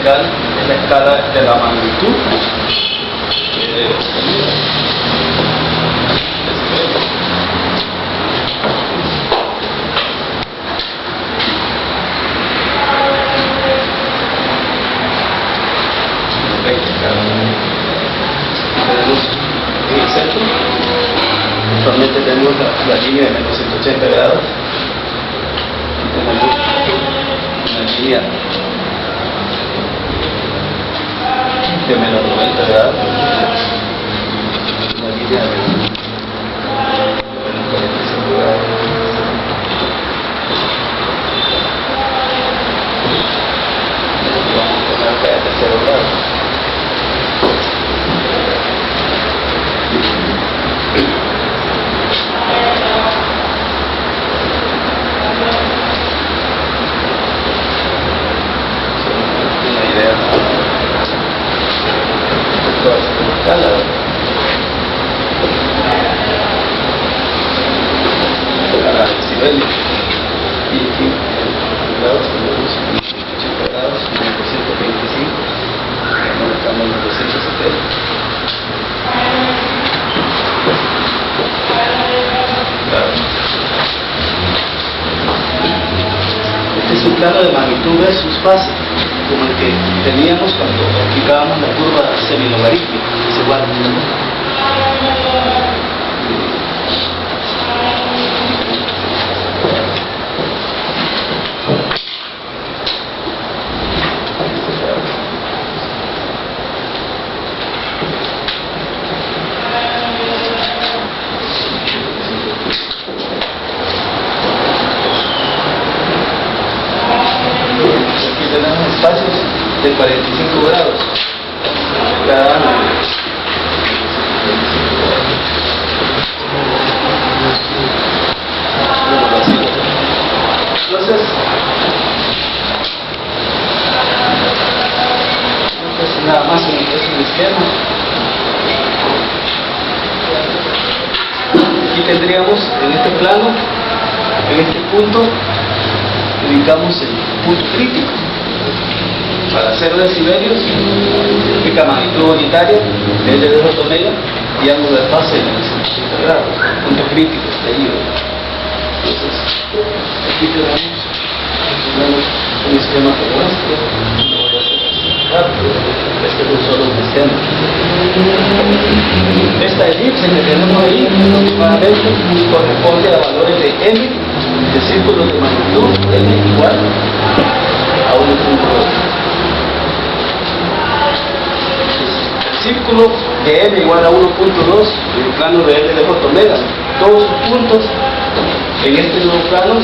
vertical es la escala de la magnitud tenemos en el centro, actualmente tenemos la línea de menos 180 grados y tenemos una línea de menos 90 grados, una línea de menos 45 grados. Vamos a poner acá de tercero grado. Para decibelios y aquí grados tenemos 80 grados, 225, estamos en 270. Este es un plano de magnitud versus fase, como el que teníamos cuando aplicábamos la curva semilogarítmica, es igual. Espacios de 45 grados cada ángulo. Entonces nada más es un esquema. Aquí tendríamos en este plano, en este punto, ubicamos el punto crítico. Para 0 decibelios, significa magnitud unitaria, L de j omega, y ángulo de fase de 180 grados, punto crítico de I. Entonces, aquí tenemos un esquema como este, no voy a hacer así rápido, este es solo un esquema. Esta elipse que tenemos ahí, aproximadamente, corresponde a valores de M, de círculos de magnitud, M igual a 1.2. Círculo de N igual a 1.2 en el plano de L de j omega. Todos sus puntos en este nuevo plano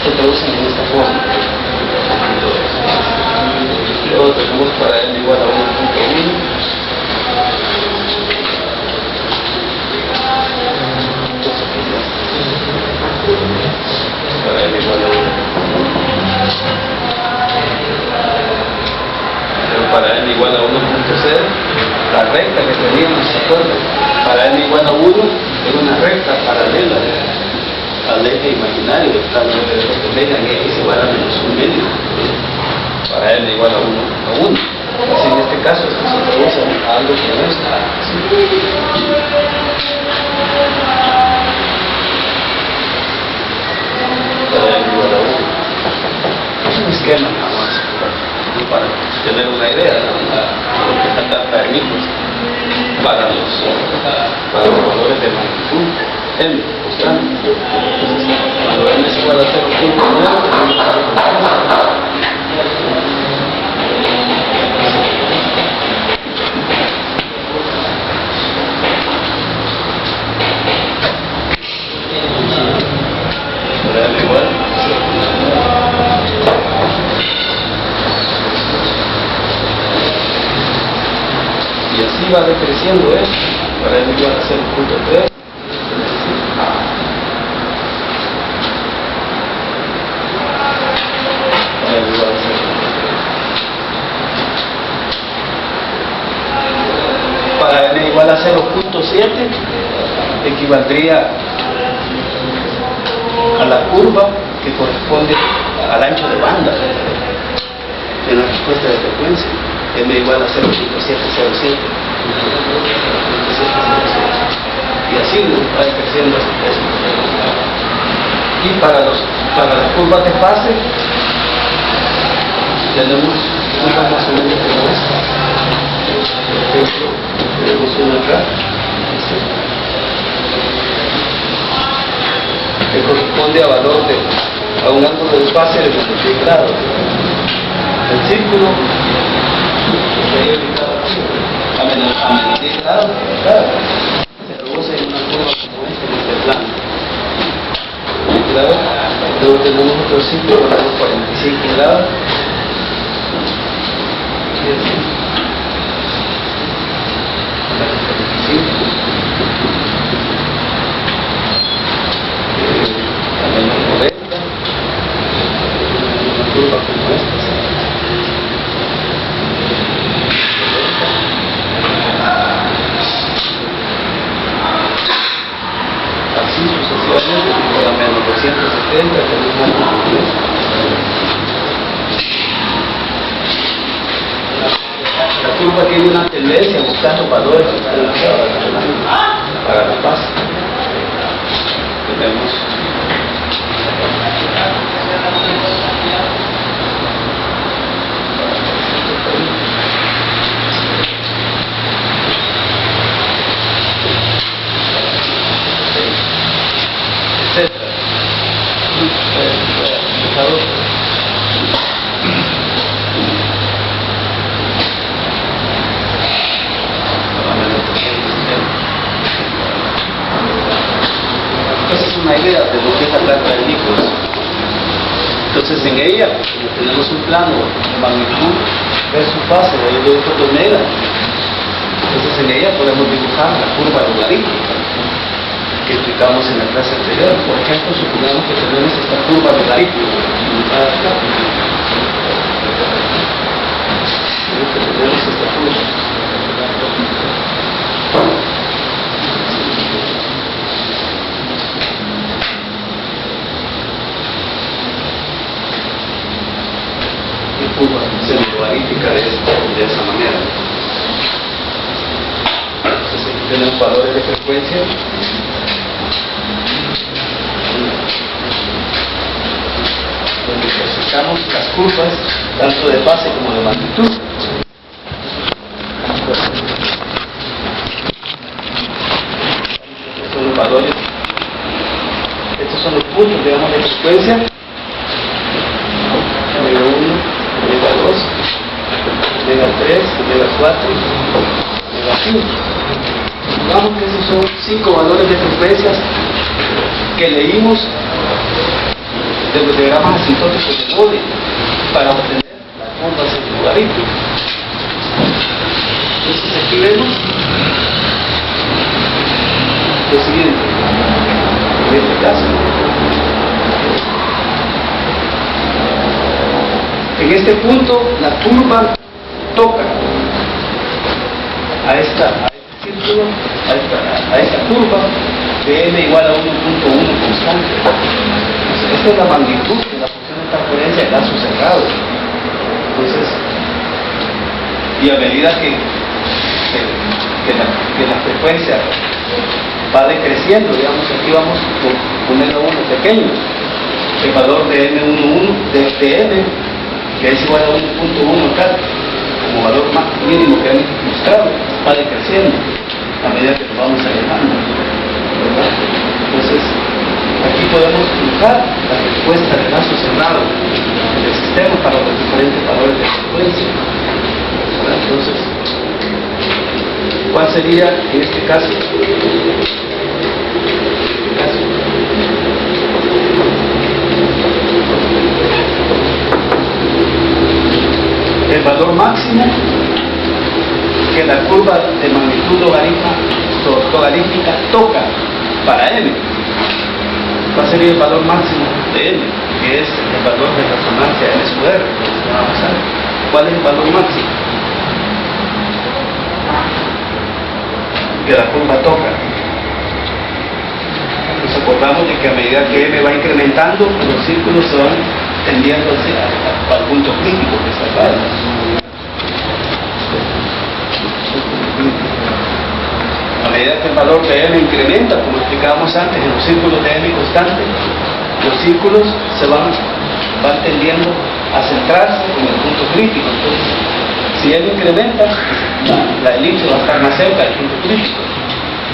se traducen en esta forma. Luego tenemos para N igual a 1.1, para N igual a 1. Para N igual a 1.0, la recta que teníamos, ¿se acuerdan? Para N igual a 1 era una recta paralela al eje imaginario del plano de j omega en x igual a menos 1 medio. Para N igual a 1 a 1. Así en este caso esto se traduce a algo como esto. Para N igual a 1. Es un esquema nada más, para tener una idea de lo que está permitido para los valores de magnitud M constante. Cuando M es igual a 0.9, y así va decreciendo esto, para N igual a 0.3. Para N igual a 0.7 equivaldría a la curva que corresponde al ancho de banda. en la respuesta de frecuencia. M igual a 0.707. Y así va creciendo eso. Y para las curvas de fase tenemos curvas más o menos como esta. Por ejemplo, tenemos una acá que corresponde a un ángulo de fase de 90 grados. El círculo sería ubicado aquí a menos 10 grados, claro, se reduce en una curva como esta en este plano. Claro. Luego tenemos otro círculo a menos 45 grados. Y así. A menos 90. Una curva como esta. Así sucesivamente, por a menos 270, la curva tiene una tendencia a buscar los valores que están para la paz. Tenemos etcétera. Esa es una idea de lo que es la planta de líquidos. Entonces en ella, como tenemos un plano de magnitud versus fase de fotonera, entonces en ella podemos dibujar la curva logarítmica que explicamos en la clase anterior. Por ejemplo, supongamos que tenemos esta curva logarítmica dibujada acá. Tenemos esta curva. Curva logarítmica de esa manera. Entonces aquí tenemos valores de frecuencia donde presentamos las curvas tanto de fase como de magnitud. Estos son los valores, estos son los puntos, digamos, de frecuencia. Omega 1, omega 2, omega 3, omega 4, omega 5. Digamos que esos son 5 valores de frecuencias que leímos de los diagramas asintóticos de Bode para obtener las curvas logarítmicas. Entonces aquí vemos lo siguiente. En este caso, en este punto la curva toca a este círculo, a esta curva de m igual a 1.1 constante. Esta es la magnitud de la función de transferencia de lazo cerrado. Entonces, y a medida que la frecuencia va decreciendo, digamos, aquí vamos con omega 1 pequeño, el valor de m11 de m, que es igual a 1.1 acá, como valor más mínimo que hemos mostrado, va decreciendo a medida que nos vamos alejando, ¿verdad? Entonces, aquí podemos dibujar la respuesta del lazo cerrado del sistema para los diferentes valores de frecuencia, ¿verdad? Entonces, ¿cuál sería en este caso? El valor máximo que la curva de magnitud logarítmica toca para m. ¿Cuál sería el valor máximo de m? Que es el valor de resonancia de su r. Vamos a ver. ¿Cuál es el valor máximo que la curva toca? Nos acordamos de que a medida que m va incrementando, los círculos se van tendiendo al punto crítico que se acaba. A medida que el valor de M incrementa, como explicábamos antes, en los círculos de M constante, los círculos van tendiendo a centrarse en el punto crítico. Entonces, si M incrementa, la elipse va a estar más cerca del punto crítico.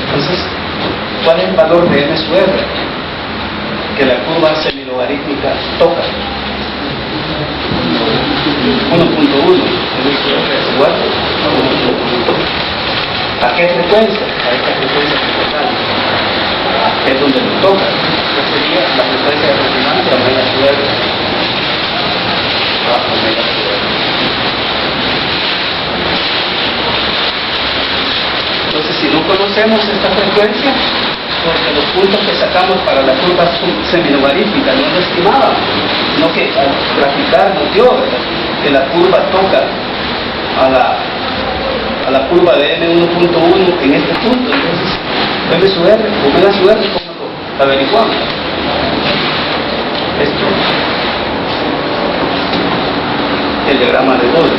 Entonces, ¿cuál es el valor de M sub R que la curva semilogarítmica toca? 1.1. M sub R es igual a 1.1. ¿A qué frecuencia? A esta frecuencia total, que es donde nos toca. Esta sería la frecuencia de resonancia omega sub R bajo omega sub R. Entonces, si no conocemos esta frecuencia, porque los puntos que sacamos para la curva semilogarítmica no lo estimábamos, sino que al graficar nos dio que la curva toca a la curva de M1.1 en este punto. Entonces, M sub R, omega sub R, ¿cómo lo averiguamos? Esto, el diagrama de Bode.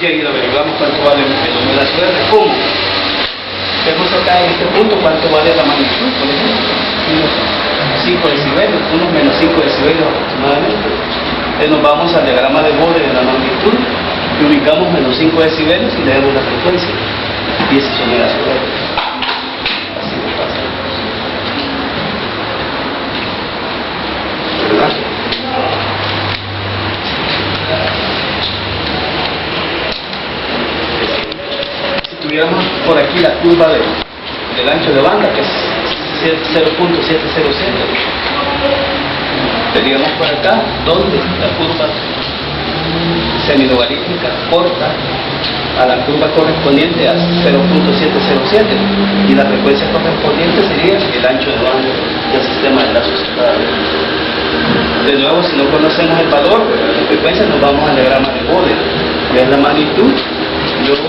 Y ahí lo averiguamos cuánto vale el omega sub R. ¿Cómo? Vemos acá en este punto cuánto vale la magnitud, por ejemplo, unos 5 decibelios, unos menos 5 decibelios aproximadamente. Entonces nos vamos al diagrama de Bode de la magnitud y ubicamos menos 5 decibelios y le damos la frecuencia. Y ese es omega sub R. Así de fácil. ¿Verdad? Tuviéramos por aquí la curva del ancho de banda, que es 0.707, tendríamos por acá donde la curva semilogarítmica corta a la curva correspondiente a 0.707 y la frecuencia correspondiente sería el ancho de banda del sistema de lazos cerrados. De nuevo, si no conocemos el valor de frecuencia, nos vamos al diagrama de Bode, que es la magnitud, y luego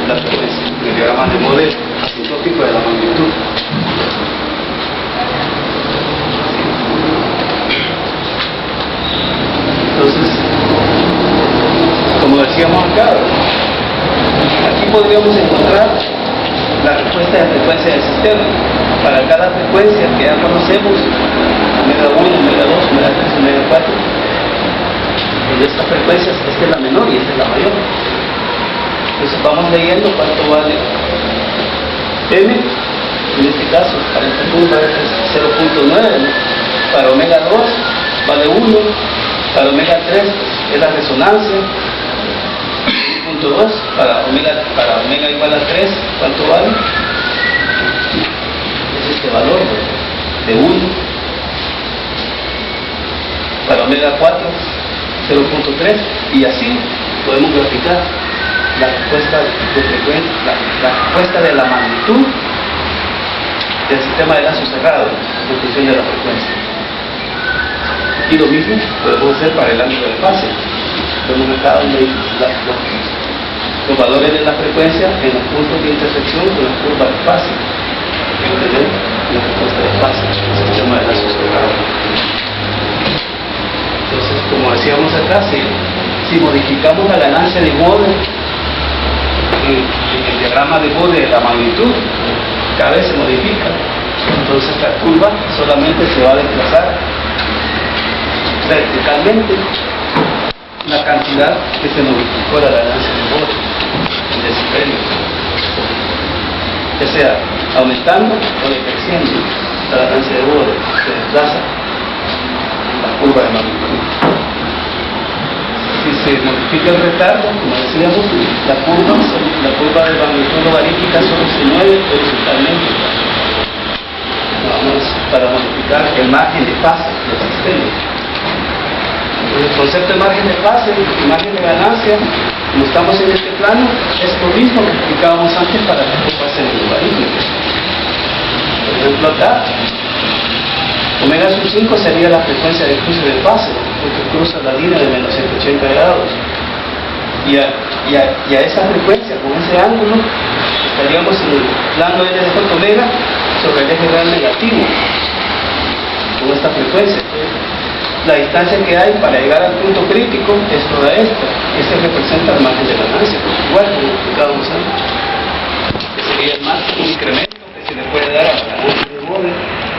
la frecuencia, el diagrama de Bode asintótico de la magnitud. Entonces, como decíamos acá, aquí podríamos encontrar la respuesta de frecuencia del sistema. Para cada frecuencia que ya conocemos, omega 1, omega 2, omega 3, omega 4, de estas frecuencias, esta es la menor y esta es la mayor. Entonces vamos leyendo cuánto vale M, en este caso para esta curva es 0.9, ¿no? Para omega 2 vale 1, para omega 3 es la resonancia, 1.2, para omega igual a 3, ¿cuánto vale? Es este valor de 1, para omega 4, 0.3, y así podemos graficar la respuesta de frecuencia, la respuesta de la magnitud del sistema de lazos cerrados en función de la frecuencia. Y lo mismo podemos hacer para el ángulo de fase. Vemos acá donde hay los valores de la frecuencia en los puntos de intersección con la curva de fase, para obtener la respuesta de fase del sistema de lazos cerrados. Entonces, como decíamos acá, si modificamos la ganancia de Bode en el diagrama de Bode de la magnitud, cada vez se modifica. Entonces la curva solamente se va a desplazar verticalmente la cantidad que se modificó la ganancia de Bode en decibelios, ya sea aumentando o decreciendo la ganancia de Bode, se desplaza la curva de magnitud. Si se modifica el retardo, como decíamos, la curva de magnitud logarítmica solo se mueve horizontalmente. Vamos para modificar el margen de fase del sistema. El concepto de margen de fase y margen de ganancia, como estamos en este plano, es lo mismo que explicábamos antes para la curva semilogarítmica. Por ejemplo, acá, omega sub 5 sería la frecuencia de cruce de fase, porque cruza la línea de menos 180 grados. Y a esa frecuencia, con ese ángulo, estaríamos en el plano L de J omega sobre el eje real negativo, con esta frecuencia. La distancia que hay para llegar al punto crítico es toda esta. Ese representa el margen de ganancia, igual como explicábamos antes, que sería el máximo incremento que se le puede dar a la ganancia de Bode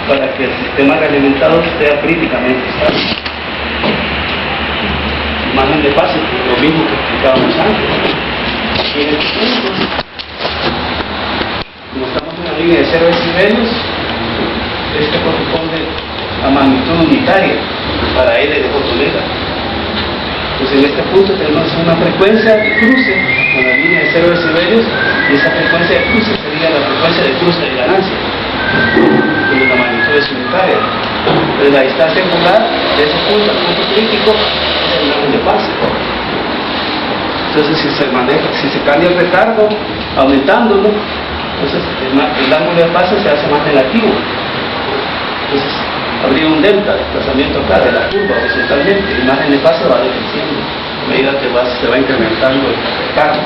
para que el sistema realimentado esté críticamente estable. El margen de fase, lo mismo que explicábamos antes. Y en este punto, como estamos en una línea de 0 decibelios, este corresponde a magnitud unitaria para L de J omega. Entonces en este punto tenemos una frecuencia de cruce con la línea de 0 decibelios, y esa frecuencia de cruce sería la frecuencia de cruce de ganancia, donde la magnitud es unitaria. Entonces la distancia angular de ese punto al punto crítico es el margen de fase. Entonces si se cambia el retardo aumentándolo, entonces el ángulo de fase se hace más negativo. Entonces habría un delta de desplazamiento acá de la curva horizontalmente, y el margen de fase va decreciendo a medida que se va incrementando el retardo.